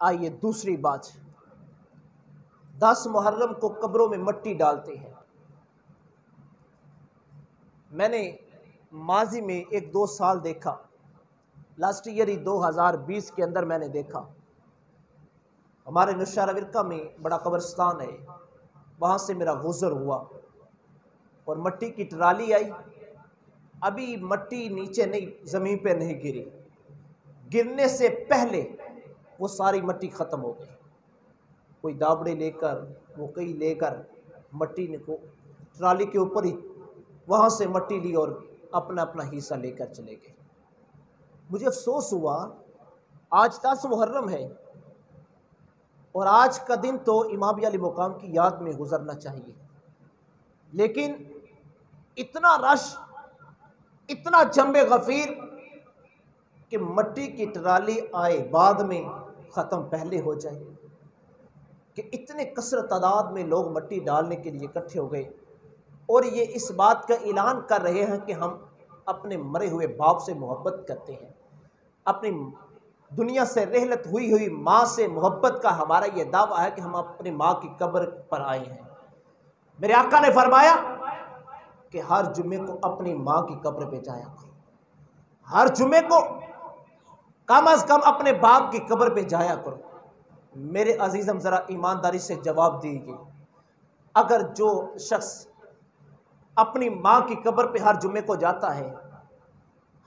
آئیے دوسری بات، 10 محرم کو قبروں میں مٹی ڈالتے ہیں۔ میں نے ماضی میں 1-2 سال دیکھا، لاسٹ ایئر ہی 2020 کے اندر میں نے دیکھا، ہمارے نوشہرہ ورکہ میں بڑا قبرستان ہے، وہاں سے میرا گزر ہوا اور مٹی کی ٹرالی آئی۔ ابھی مٹی نیچے نہیں، زمین پہ نہیں گری، گرنے سے پہلے وہ ساری مٹی ختم ہو گئی۔ کوئی دابڑے لے کر، وہ کئی لے کر مٹی کو ٹرالی کے اوپر ہی وہاں سے مٹی لی اور اپنا اپنا حصہ لے کر چلے گئے۔ مجھے افسوس ہوا، آج 10 محرم ہے اور آج کا دن تو امام علی مقام کی یاد میں گزرنا چاہیے، لیکن اتنا رش، اتنا جنب غفیر کہ مٹی کی ٹرالی آئے بعد میں، ختم پہلے ہو جائے، کہ اتنے کثرت تعداد میں لوگ مٹی ڈالنے کے لیے اکٹھے ہو گئے اور یہ اس بات کا اعلان کر رہے ہیں کہ ہم اپنے مرے ہوئے باپ سے محبت کرتے ہیں، اپنی دنیا سے رحلت ہوئی ماں سے محبت کا ہمارا یہ دعویٰ ہے کہ ہم اپنے ماں کی قبر پر آئے ہیں۔ میرے آقا نے فرمایا کہ ہر جمعے کو اپنی ماں کی قبر پہ جایا کرو، ہر جمعے کو کم از کم اپنے باپ کی قبر پہ جایا کرو۔ میرے عزیزم ذرا ایمانداری سے جواب دیجیے، اگر جو شخص اپنی ماں کی قبر پہ ہر جمعے کو جاتا ہے،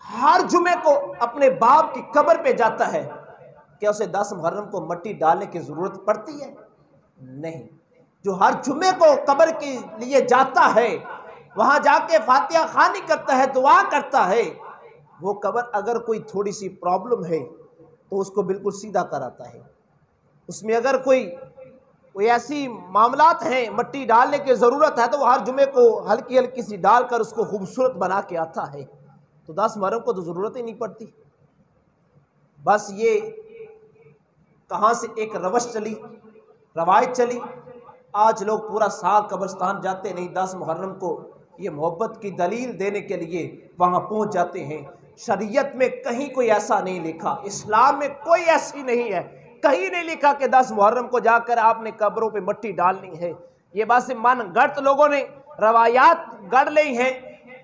ہر جمعے کو اپنے باپ کی قبر پہ جاتا ہے، کیا اسے 10 محرم کو مٹی ڈالنے کی ضرورت پڑتی ہے؟ نہیں۔ جو ہر جمعے کو قبر کے لیے جاتا ہے، وہاں جا کے فاتحہ خوانی کرتا ہے، دعا کرتا ہے، وہ قبر اگر کوئی تھوڑی سی پرابلم ہے تو اس کو بالکل سیدھا کراتا ہے۔ اس میں اگر کوئی ایسی معاملات ہیں مٹی ڈالنے کی ضرورت ہے تو وہ ہر جمعے کو ہلکی ہلکی سی ڈال کر اس کو خوبصورت بنا کے آتا ہے، تو 10 محرم کو تو ضرورت ہی نہیں پڑتی۔ بس یہ کہاں سے ایک روش چلی، روایت چلی، آج لوگ پورا سال قبرستان جاتے نہیں، 10 محرم کو یہ محبت کی دلیل دینے کے لیے وہاں پہنچ جاتے ہیں۔ شریعت میں کہیں کوئی ایسا نہیں لکھا، اسلام میں کوئی ایسی نہیں ہے، کہیں نہیں لکھا کہ 10 محرم کو جا کر آپ نے قبروں پہ مٹی ڈالنی ہے۔ یہ بس من گھڑت لوگوں نے روایات گڑھ لی ہیں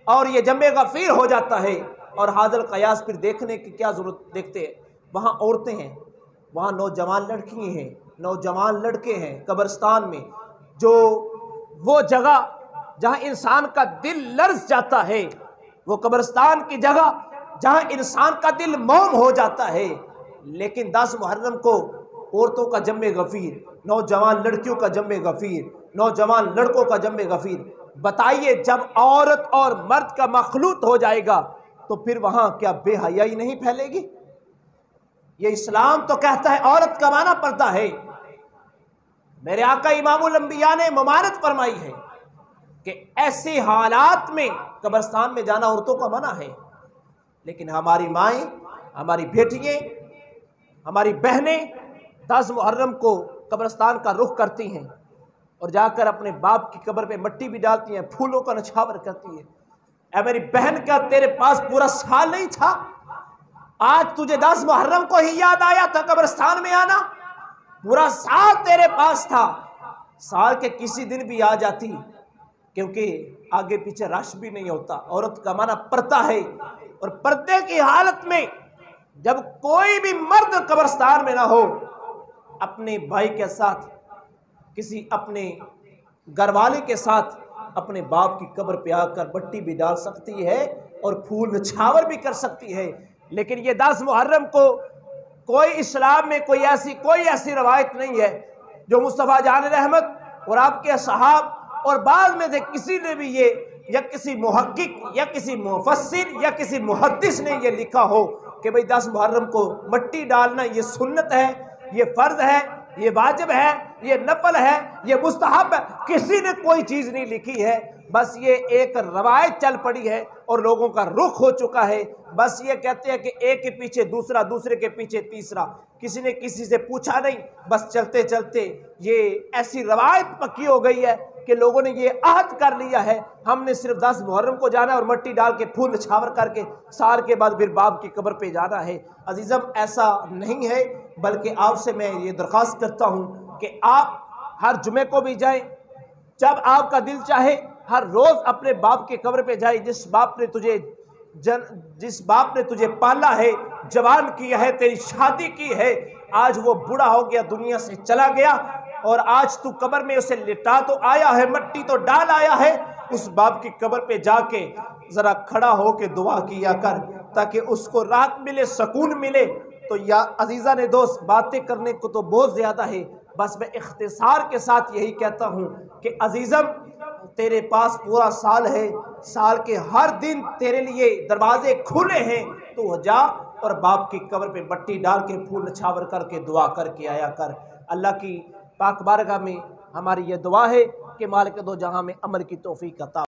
اور یہ جنب غفیر ہو جاتا ہے، اور حاضر قیاس پھر دیکھنے کی کیا ضرورت، دیکھتے ہیں وہاں عورتیں ہیں، وہاں نوجوان لڑکیاں ہیں، نوجوان لڑکے ہیں قبرستان میں، جو وہ جگہ جہاں انسان کا دل لرز جاتا ہے، وہ قبرستان کی جگہ جہاں انسان کا دل موم ہو جاتا ہے، لیکن 10 محرم کو عورتوں کا جنب غفیر، نوجوان لڑکیوں کا جنب غفیر، نوجوان لڑکوں کا جنب غفیر۔ بتائیے جب عورت اور مرد کا مخلوط ہو جائے گا تو پھر وہاں کیا بے حیائی نہیں پھیلے گی؟ یہ اسلام تو کہتا ہے عورت کا معنی پردہ ہے۔ میرے آقا امام الانبیاء نے ممانعت فرمائی ہے کہ ایسے حالات میں قبرستان میں جانا عورتوں کا منع ہے، لیکن ہماری مائیں، ہماری بیٹیاں، ہماری بہنیں 10 محرم کو قبرستان کا رخ کرتی ہیں اور جا کر اپنے باپ کی قبر پہ مٹی بھی ڈالتی ہیں، پھولوں کا نچھاور کرتی ہیں۔ اے میری بہن، کیا تیرے پاس پورا سال نہیں تھا؟ آج تجھے 10 محرم کو ہی یاد آیا تھا قبرستان میں آنا؟ پورا سال تیرے پاس تھا، سال کے کسی دن بھی آ جاتی، کیونکہ آگے پیچھے رش بھی نہیں ہوتا۔ عورت کا معنی پردہ ہے، اور پردے کی حالت میں جب کوئی بھی مرد قبرستان میں نہ ہو، اپنے بھائی کے ساتھ، کسی اپنے گھر والے کے ساتھ اپنے باپ کی قبر پہ آ کر مٹی بھی ڈال سکتی ہے اور پھول نچھاور بھی کر سکتی ہے، لیکن یہ 10 محرم کو کوئی اسلام میں کوئی ایسی روایت نہیں ہے جو مصطفیٰ جان رحمت اور آپ کے صحاب اور بعض میں سے کسی نے بھی یہ، یا کسی محقق یا کسی مفسر یا کسی محدث نے یہ لکھا ہو کہ بھئی 10 محرم کو مٹی ڈالنا یہ سنت ہے، یہ فرض ہے، یہ واجب ہے، یہ نفل ہے، یہ مستحب ہے۔ کسی نے کوئی چیز نہیں لکھی ہے، بس یہ ایک روایت چل پڑی ہے اور لوگوں کا رخ ہو چکا ہے۔ بس یہ کہتے ہیں کہ ایک کے پیچھے دوسرا، دوسرے کے پیچھے تیسرا، کسی نے کسی سے پوچھا نہیں، بس چلتے چلتے یہ ایسی روایت پکی ہو گئی ہے کہ لوگوں نے یہ عہد کر لیا ہے ہم نے صرف 10 محرم کو جانا ہے اور مٹی ڈال کے پھول نچھاور کر کے سال کے بعد پھر باپ کی قبر پہ جانا ہے۔ عزیزم ایسا نہیں ہے، بلکہ آپ سے میں یہ درخواست کرتا ہوں کہ آپ ہر جمعے کو بھی جائیں، جب آپ کا دل چاہے ہر روز اپنے باپ کی قبر پہ جائے۔ جس باپ نے تجھے پالا ہے، جوان کیا ہے، تیری شادی کی ہے، آج وہ بوڑھا ہو گیا، دنیا سے چلا گیا، اور آج تو قبر میں اسے لٹا تو آیا ہے، مٹی تو ڈال آیا ہے، اس باپ کی قبر پہ جا کے ذرا کھڑا ہو کے دعا کیا کر تاکہ اس کو راحت ملے، سکون ملے۔ تو یا عزیزہ نے دوست، باتیں کرنے کو تو بہت زیادہ ہے، بس میں اختصار کے ساتھ یہی کہتا ہوں کہ عزیزم تیرے پاس پورا سال ہے، سال کے ہر دن تیرے لیے دروازے کھلے ہیں، تو جا اور باپ کی قبر پہ مٹی ڈال کے پھول نچھاور کر کے دعا کر کے آیا کر۔ اللہ کی پاک بارگاہ میں ہماری یہ دعا ہے کہ مالک دو جہاں میں عمل کی توفیق عطا